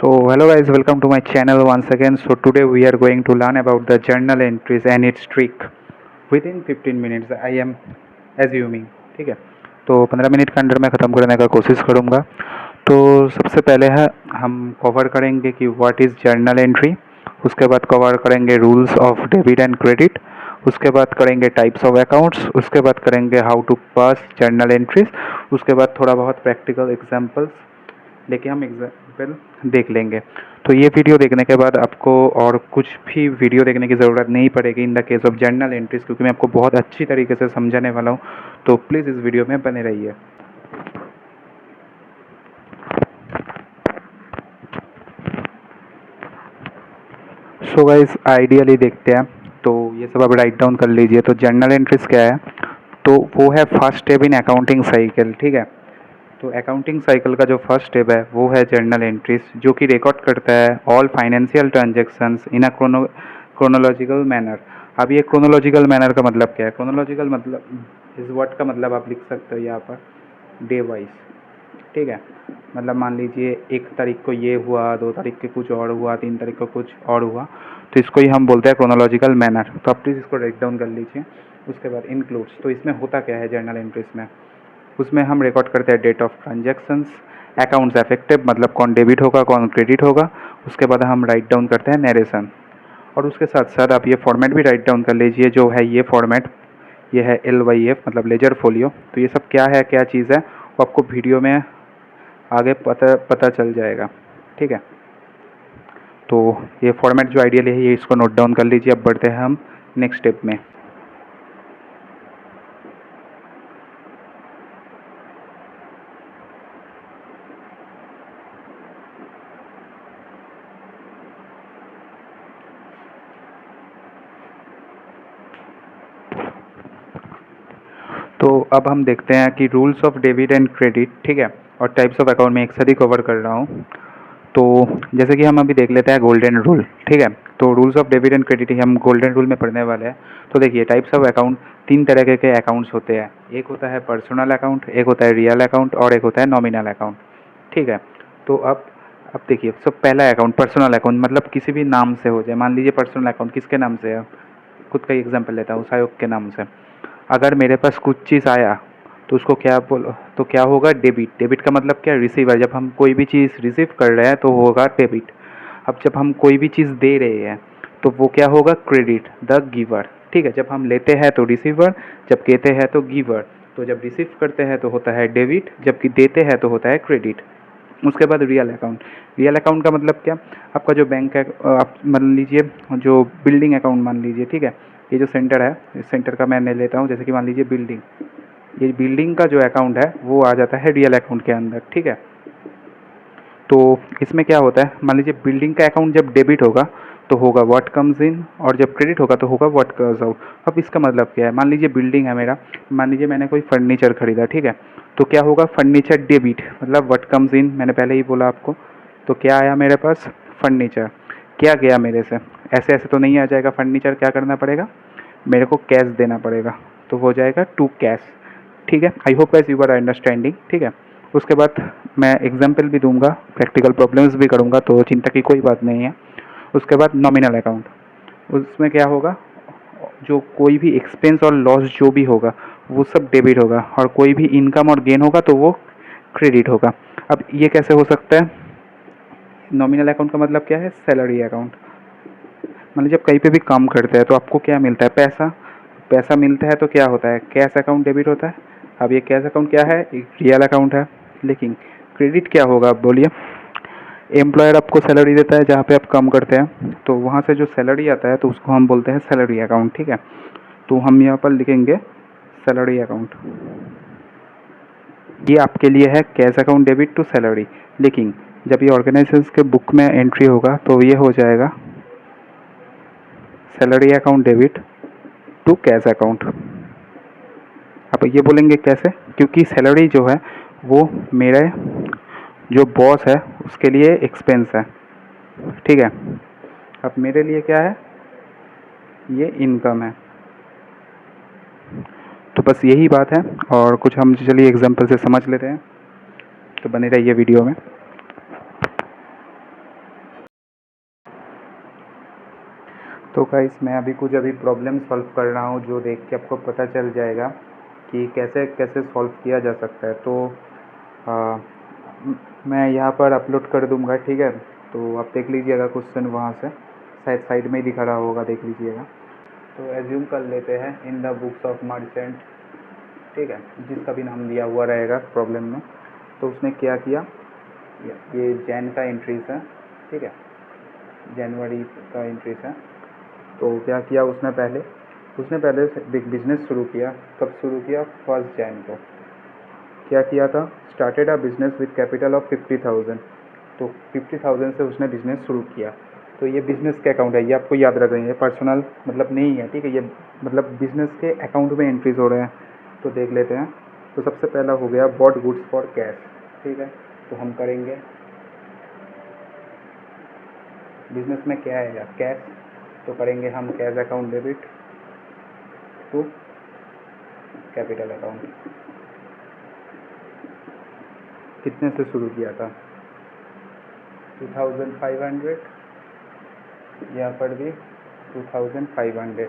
So hello guys, welcome to my channel once again. So today we are going to learn about the journal entries and its trick within 15 minutes. I am assuming, ठीक है। तो 15 minute के अंदर मैं ख़त्म करने का कोशिश करूँगा। तो सबसे पहले है हम कवर करेंगे कि व्हाट इज़ जर्नल एंट्री, उसके बाद कवर करेंगे rules of debit and credit, उसके बाद करेंगे टाइप्स ऑफ अकाउंट्स, उसके बाद करेंगे how to pass journal entries, उसके बाद थोड़ा बहुत प्रैक्टिकल एग्जांपल्स लेके हम एग्जाम्पल देख लेंगे। तो ये वीडियो देखने के बाद आपको और कुछ भी वीडियो देखने की ज़रूरत नहीं पड़ेगी in the case of journal entries, क्योंकि मैं आपको बहुत अच्छी तरीके से समझाने वाला हूँ। तो प्लीज़ इस वीडियो में बने रहिए। सो गाइस आइडियली देखते हैं। तो ये सब आप राइट डाउन कर लीजिए। तो जर्नल एंट्रीज क्या है? तो वो है first step in accounting cycle, ठीक है। तो अकाउंटिंग साइकिल का जो फर्स्ट स्टेप है वो है जर्नल एंट्रीज, जो कि रिकॉर्ड करता है ऑल फाइनेंशियल ट्रांजैक्शंस इन अ क्रोनोलॉजिकल मैनर। अब ये क्रोनोलॉजिकल मैनर का मतलब क्या है? क्रोनोलॉजिकल मतलब इस वर्ड का मतलब आप लिख सकते हो यहाँ पर डे वाइज, ठीक है। मतलब मान लीजिए 1 तारीख को ये हुआ, 2 तारीख के कुछ और हुआ, 3 तारीख को कुछ और हुआ, तो इसको ही हम बोलते हैं क्रोनोलॉजिकल मैनर। तो आप प्लीज़ इसको राइट डाउन कर लीजिए। उसके बाद इंक्लूड्स, तो इसमें होता क्या है जर्नल एंट्रीज में? उसमें हम रिकॉर्ड करते हैं date of transactions, accounts effective मतलब कौन डेबिट होगा कौन क्रेडिट होगा। उसके बाद हम राइट डाउन करते हैं नरेशन, और उसके साथ साथ आप ये फॉर्मेट भी राइट डाउन कर लीजिए। जो है ये फॉर्मेट, ये है LYF मतलब लेजर फोलियो। तो ये सब क्या है, क्या चीज़ है, वो आपको वीडियो में आगे पता चल जाएगा, ठीक है। तो ये फॉर्मेट जो आइडियल है ये इसको नोट डाउन कर लीजिए। अब बढ़ते हैं हम नेक्स्ट स्टेप में। तो अब हम देखते हैं कि rules of debit and credit, ठीक है, और टाइप्स ऑफ अकाउंट में एक साथ ही कवर कर रहा हूँ। तो जैसे कि हम अभी देख लेते हैं गोल्डन रूल, ठीक है। तो rules of debit and credit ही हम गोल्डन रूल में पढ़ने वाले हैं। तो देखिए टाइप्स ऑफ अकाउंट, 3 तरह के अकाउंट्स होते हैं। एक होता है पर्सनल अकाउंट, एक होता है रियल अकाउंट, और एक होता है नॉमिनल अकाउंट, ठीक है। तो अब देखिए, सब पहला अकाउंट पर्सनल अकाउंट मतलब किसी भी नाम से हो जाए। मान लीजिए पर्सनल अकाउंट किसके नाम से है, खुद का एग्जाम्पल लेता हूँ, सायोग के नाम से। अगर मेरे पास कुछ चीज़ आया तो उसको क्या बोलो, तो क्या होगा, डेबिट। डेबिट का मतलब क्या, रिसीवर। जब हम कोई भी चीज़ रिसीव कर रहे हैं तो होगा डेबिट। अब जब हम कोई भी चीज़ दे रहे हैं तो वो क्या होगा, क्रेडिट, द गिवर, ठीक है। जब हम लेते हैं तो रिसीवर, जब कहते हैं तो गिवर। तो जब रिसीव करते हैं तो होता है डेबिट, जबकि देते हैं तो होता है क्रेडिट। उसके बाद रियल अकाउंट। रियल अकाउंट का मतलब क्या, आपका जो बैंक है, आप मान लीजिए जो बिल्डिंग अकाउंट मान लीजिए, ठीक है। ये जो सेंटर है, इस सेंटर का मैं लेता हूँ, जैसे कि मान लीजिए बिल्डिंग, ये बिल्डिंग का जो अकाउंट है वो आ जाता है रियल अकाउंट के अंदर, ठीक है। तो इसमें क्या होता है, मान लीजिए बिल्डिंग का अकाउंट जब डेबिट होगा तो होगा व्हाट कम्स इन, और जब क्रेडिट होगा तो होगा व्हाट गोes आउट। अब इसका मतलब क्या है, मान लीजिए बिल्डिंग है मेरा, मान लीजिए मैंने कोई फर्नीचर खरीदा, ठीक है। तो क्या होगा, फर्नीचर डेबिट मतलब व्हाट कम्स इन, मैंने पहले ही बोला आपको। तो क्या आया मेरे पास, फर्नीचर। क्या गया मेरे से, ऐसे ऐसे तो नहीं आ जाएगा फर्नीचर, क्या करना पड़ेगा, मेरे को कैश देना पड़ेगा। तो हो जाएगा टू कैश, ठीक है। I hope guys you are understanding, ठीक है। उसके बाद मैं एग्जाम्पल भी दूंगा, प्रैक्टिकल प्रॉब्लम्स भी करूंगा, तो चिंता की कोई बात नहीं है। उसके बाद नॉमिनल अकाउंट, उसमें क्या होगा, जो कोई भी एक्सपेंस और लॉस जो भी होगा वो सब डेबिट होगा, और कोई भी इनकम और गेन होगा तो वो क्रेडिट होगा। अब ये कैसे हो सकता है, नॉमिनल अकाउंट का मतलब क्या है, सैलरी अकाउंट। मान लीजिए आप कहीं पे भी काम करते हैं तो आपको क्या मिलता है, पैसा। पैसा मिलता है तो क्या होता है, कैश अकाउंट डेबिट होता है। अब ये कैश अकाउंट क्या है, एक रियल अकाउंट है। लेकिन क्रेडिट क्या होगा, आप बोलिए। एम्प्लॉयर आपको सैलरी देता है जहाँ पे आप काम करते हैं, तो वहाँ से जो सैलरी आता है तो उसको हम बोलते हैं सैलरी अकाउंट, ठीक है। तो हम यहाँ पर लिखेंगे सैलरी अकाउंट। ये आपके लिए है cash account debit to salary. लेकिन जब ये ऑर्गेनाइजेशन के बुक में एंट्री होगा तो ये हो जाएगा salary account debit to cash account. आप ये बोलेंगे कैसे, क्योंकि सैलरी जो है वो मेरे जो बॉस है उसके लिए एक्सपेंस है, ठीक है। अब मेरे लिए क्या है, ये इनकम है। तो बस यही बात है, और कुछ हम चलिए एग्जांपल से समझ लेते हैं। तो बने रहिए वीडियो में। तो गाइस मैं अभी प्रॉब्लम सॉल्व कर रहा हूँ, जो देख के आपको पता चल जाएगा कि कैसे कैसे सॉल्व किया जा सकता है। तो आ, मैं यहाँ पर अपलोड कर दूँगा, ठीक है। तो आप देख लीजिएगा क्वेश्चन वहाँ से, शायद साइड में ही दिखा रहा होगा, देख लीजिएगा। तो एज्यूम कर लेते हैं in the books of merchant, ठीक है, जिसका भी नाम दिया हुआ रहेगा प्रॉब्लम में। तो उसने क्या किया, ये जैन का एंट्रीज है, ठीक है, जनवरी का एंट्रीज है। तो क्या किया उसने पहले बिजनेस शुरू किया। कब शुरू किया? 1 जैन को। क्या किया था? Started a business with capital of 50,000। तो 50,000 से उसने बिजनेस शुरू किया। तो ये बिजनेस के अकाउंट है, ये आपको याद रखना है, पर्सनल मतलब नहीं है, ठीक है, ये मतलब बिजनेस के अकाउंट में एंट्रीज हो रहे हैं। तो देख लेते हैं। तो सबसे पहला हो गया बॉट गुड्स फॉर कैश, ठीक है। तो हम करेंगे, बिजनेस में क्या है यार, कैश। तो करेंगे हम cash account debit to capital account. कितने से शुरू किया था? 2500। यहाँ पर भी 2500।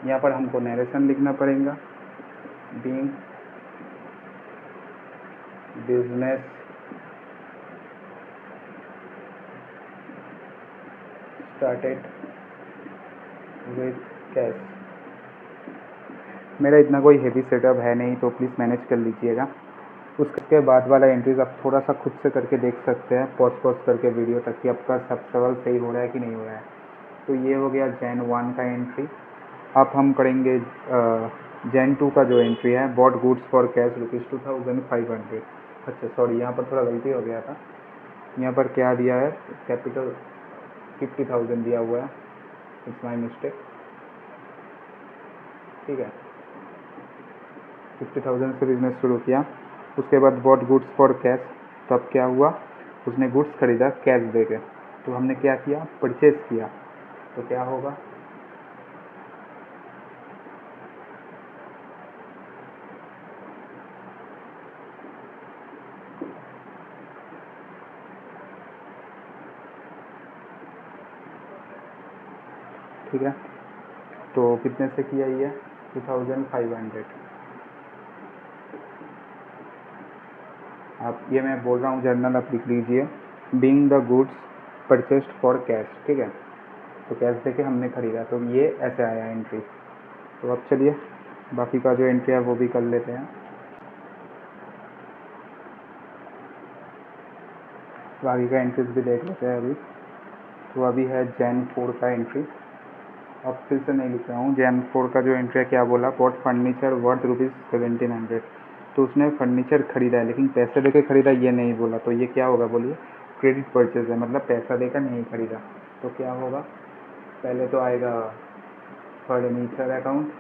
यहाँ पर हमको नरेशन लिखना पड़ेगा, being business started with cash. मेरा इतना कोई हेवी सेटअप है नहीं, तो प्लीज़ मैनेज कर लीजिएगा। उसके बाद वाला एंट्रीज आप थोड़ा सा खुद से करके देख सकते हैं, पॉज करके वीडियो, ताकि आपका सब सवाल सही हो रहा है कि नहीं हो रहा है। तो ये हो गया जैन 1 का एंट्री। अब हम करेंगे जैन 2 का जो एंट्री है, बॉट गुड्स फॉर कैश ₹2500। अच्छा सॉरी, यहाँ पर थोड़ा गलती हो गया था। यहाँ पर क्या दिया है, कैपिटल 50,000 दिया हुआ है, इट्स माई मिस्टेक, ठीक है। 50,000 से बिजनेस शुरू किया। उसके बाद बॉट गुड्स फॉर कैश। तब क्या हुआ, उसने गुड्स खरीदा कैश दे के। तो हमने क्या किया, परचेज किया। तो क्या होगा, ठीक है। तो कितने से किया ये, 2500। आप ये मैं बोल रहा हूँ जर्नल, आप लिख लीजिए, being the goods purchased for cash, ठीक है। तो कैश देके हमने खरीदा, तो ये ऐसे आया एंट्री। तो अब चलिए बाकी का जो एंट्री है वो भी कर लेते हैं। बाकी का एंट्रीज भी देख लेते हैं अभी। तो अभी है जैन 4 का एंट्री। अब फिर से नहीं लिख रहा हूँ, जैन 4 का जो एंट्री है क्या बोला, बॉट फर्नीचर वर्थ ₹1700। तो उसने फर्नीचर खरीदा है, लेकिन पैसे देके खरीदा ये नहीं बोला। तो ये क्या होगा बोलिए, क्रेडिट परचेज है, मतलब पैसा देकर नहीं खरीदा। तो क्या होगा, पहले तो आएगा फर्नीचर अकाउंट।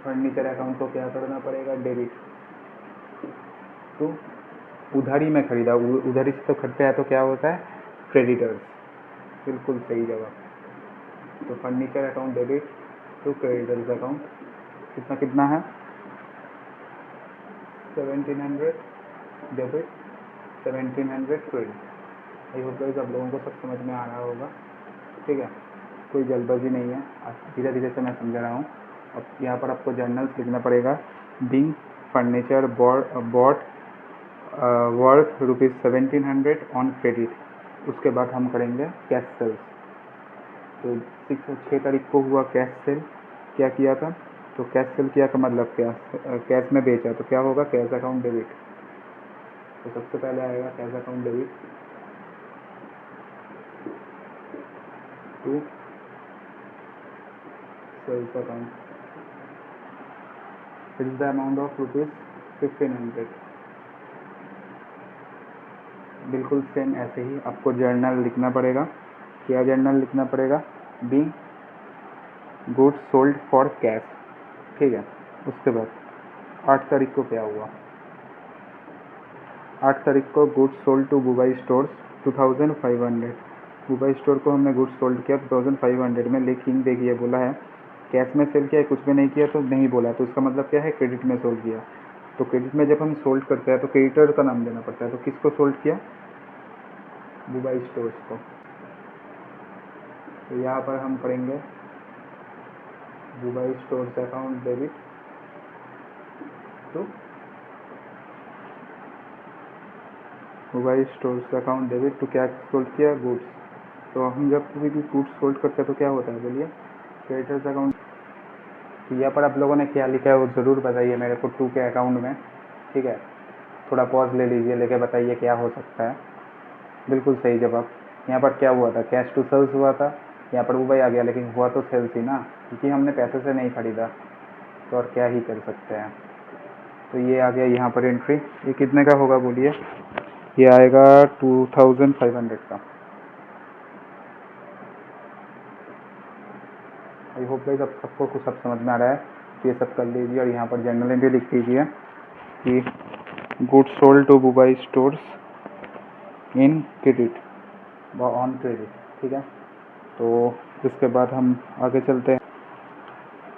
फर्नीचर अकाउंट को क्या करना पड़ेगा, डेबिट टू, उधारी में खरीदा, उधारी से तो खर्चा है, तो क्या होता है, क्रेडिटर्स। बिल्कुल सही जवाब। तो furniture account debit to creditors account. कितना कितना है, 1700 debit, 1700 credit. I hope guys आप लोगों को सब समझ में आ रहा होगा, ठीक है। कोई जल्दबाजी नहीं है, धीरे धीरे से मैं समझा रहा हूँ। अब यहाँ पर आपको जर्नल्स लिखना पड़ेगा, being furniture bought worth ₹1700 on credit. उसके बाद हम करेंगे कैश सेल्स। तो 6 तारीख को हुआ कैश सेल। क्या किया था, तो कैश सेल किया का मतलब क्या, कैश में बेचा। तो क्या होगा, कैश अकाउंट डेबिट। तो सबसे पहले आएगा cash account debit to sales account, it is the amount of ₹1500। बिल्कुल सेम ऐसे ही आपको जर्नल लिखना पड़ेगा। क्या जर्नल लिखना पड़ेगा, being goods sold for cash, ठीक है। उसके बाद 8 तारीख को क्या हुआ, 8 तारीख को goods sold to Dubai stores 2500। Dubai store को हमने गुड्स सोल्ड किया 2500 में, लेकिन देखिए बोला है कैश में सेल किया, कुछ भी नहीं किया, तो नहीं बोला। तो इसका मतलब क्या है, क्रेडिट में सोल्ड किया। तो क्रेडिट में जब हम सोल्ड करते हैं तो क्रेडिटर का नाम देना पड़ता है। तो किसको सोल्ड किया, बुबाई स्टोर्स को। तो यहाँ पर हम करेंगे Dubai stores account debit to Dubai stores account debit to क्या सोल्ड किया, गुड्स। तो हम जब कोई भी गुड्स सोल्ड करते हैं तो क्या होता है, बोलिए, क्रेडिटर्स अकाउंट। तो यहाँ पर आप लोगों ने क्या लिखा है वो ज़रूर बताइए मेरे को, टू के अकाउंट में, ठीक है। थोड़ा पॉज ले लीजिए, लेके बताइए क्या हो सकता है। बिल्कुल सही जवाब। यहाँ पर क्या हुआ था, कैश टू सेल्स हुआ था, यहाँ पर दुबई आ गया, लेकिन हुआ तो सेल्स ही ना, क्योंकि हमने पैसे से नहीं खरीदा, तो और क्या ही कर सकते हैं। तो ये आ गया यहाँ पर एंट्री। ये कितने का होगा बोलिए, ये आएगा 2500 का। आई होप गाइस अब सबको कुछ सब समझ में आ रहा है। तो ये सब कर लीजिए और यहाँ पर जर्नल एंट्री लिख दीजिए कि goods sold to Dubai stores in credit व ऑन क्रेडिट, ठीक है। तो इसके बाद हम आगे चलते हैं।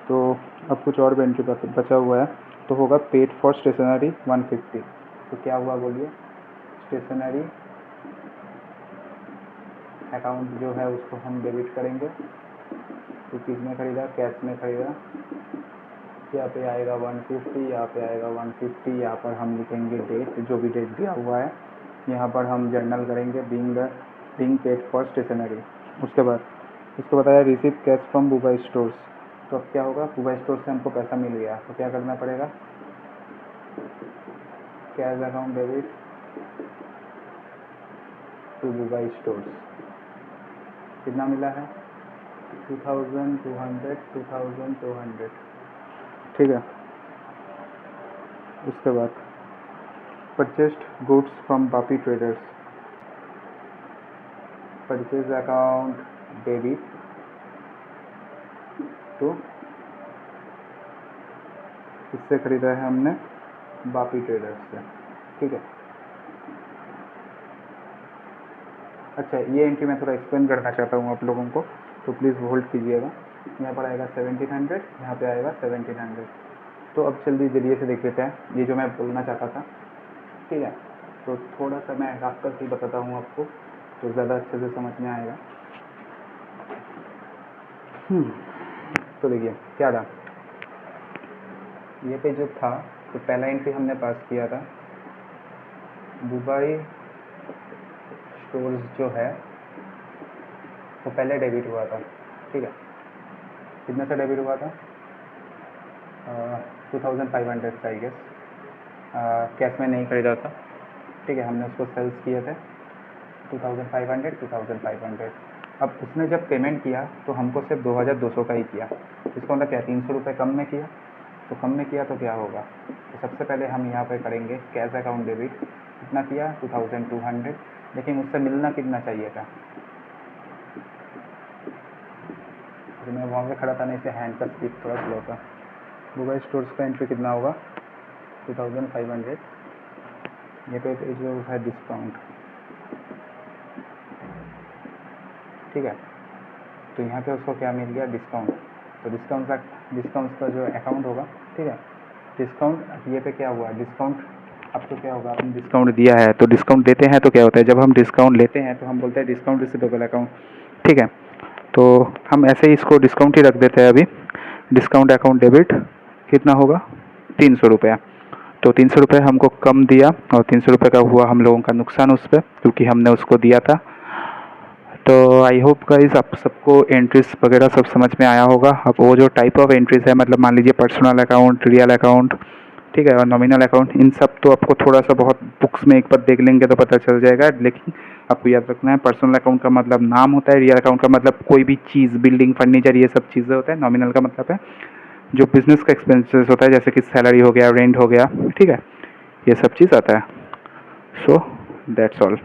तो अब कुछ और एंट्री बचा हुआ है, तो होगा पेड फॉर स्टेशनरी 150। तो क्या हुआ बोलिए, स्टेशनरी अकाउंट जो है उसको हम डेबिट करेंगे। तो किस में खरीदा, कैश में खरीदा। यहाँ पे आएगा 150, यहाँ पे आएगा 150, यहाँ पर हम लिखेंगे डेट, जो भी डेट दिया हुआ है। यहाँ पर हम जर्नल करेंगे बीइंग पेड फॉर स्टेशनरी। उसके बाद इसको बताया receive cash from Dubai stores. तो अब क्या होगा, दुबई स्टोर से हमको पैसा मिल गया, तो क्या करना पड़ेगा, cash account debit to Dubai stores. कितना मिला है, 2200, ठीक है। उसके बाद purchased goods from Bapi traders, purchase account debit to, इससे खरीदा है हमने बापी ट्रेडर्स से, ठीक है। अच्छा, ये एंट्री मैं थोड़ा एक्सप्लेन करना चाहता हूँ आप लोगों को, तो प्लीज़ होल्ड कीजिएगा। यहाँ पर आएगा 1700, यहाँ पे आएगा 1700। तो अब जल्दी जरिए से देख लेते हैं ये जो मैं बोलना चाहता था, ठीक है। तो थोड़ा सा मैं रात करके बताता हूँ आपको, तो ज़्यादा अच्छे से समझ में आएगा। तो देखिए क्या था, ये पे जो था, तो पहला एंट्री हमने पास किया था, दुबई स्टोर्स जो है वो पहले डेबिट हुआ था, ठीक है। कितने से डेबिट हुआ था, 2500 का, आई गेस। कैश में नहीं खरीदा था, ठीक है। हमने उसको सेल्स किए थे 2500। अब उसने जब पेमेंट किया तो हमको सिर्फ 2200 का ही किया। इसका मतलब क्या, 300 रुपये कम में किया। तो कम में किया तो क्या होगा, तो सबसे पहले हम यहाँ पे करेंगे कैश अकाउंट डेबिट। कितना किया, 2200, लेकिन उससे मिलना कितना चाहिए था। तो मैं वहाँ पे खड़ा था नहीं, से हैंड का स्पीड थोड़ा स्लो था। दुबई स्टोर्स का एंट्री कितना होगा, 2500। ये पे जो है डिस्काउंट, ठीक है। तो यहाँ पे उसको क्या मिल गया, डिस्काउंट। तो डिस्काउंट का जो अकाउंट होगा, ठीक है, डिस्काउंट। ये पे क्या हुआ, डिस्काउंट। अब तो क्या होगा, अपन डिस्काउंट दिया है तो डिस्काउंट देते हैं, तो क्या होता है, जब हम डिस्काउंट लेते हैं तो हम बोलते हैं डिस्काउंट रिसीवेबल अकाउंट, ठीक है। तो हम ऐसे ही इसको डिस्काउंट ही रख देते हैं अभी। डिस्काउंट अकाउंट डेबिट कितना होगा, 300 रुपया। तो 300 रुपये हमको कम दिया और 300 रुपये का हुआ हम लोगों का नुकसान उस पर, क्योंकि हमने उसको दिया था। तो आई होप गाइस आप सबको एंट्रीज वगैरह सब समझ में आया होगा। अब वो जो टाइप ऑफ एंट्रीज है, मतलब मान लीजिए पर्सनल अकाउंट, रियल अकाउंट, ठीक है, और नॉमिनल अकाउंट, इन सब तो आपको थोड़ा सा बहुत बुक्स में एक बार देख लेंगे तो पता चल जाएगा। लेकिन आपको याद रखना है, पर्सनल अकाउंट का मतलब नाम होता है, रियल अकाउंट का मतलब कोई भी चीज़, बिल्डिंग, फर्नीचर, ये सब चीज़ें होता है। नॉमिनल का मतलब है जो बिजनेस का एक्सपेंसेस होता है, जैसे कि सैलरी हो गया, रेंट हो गया, ठीक है, ये सब चीज़ आता है। So that's all.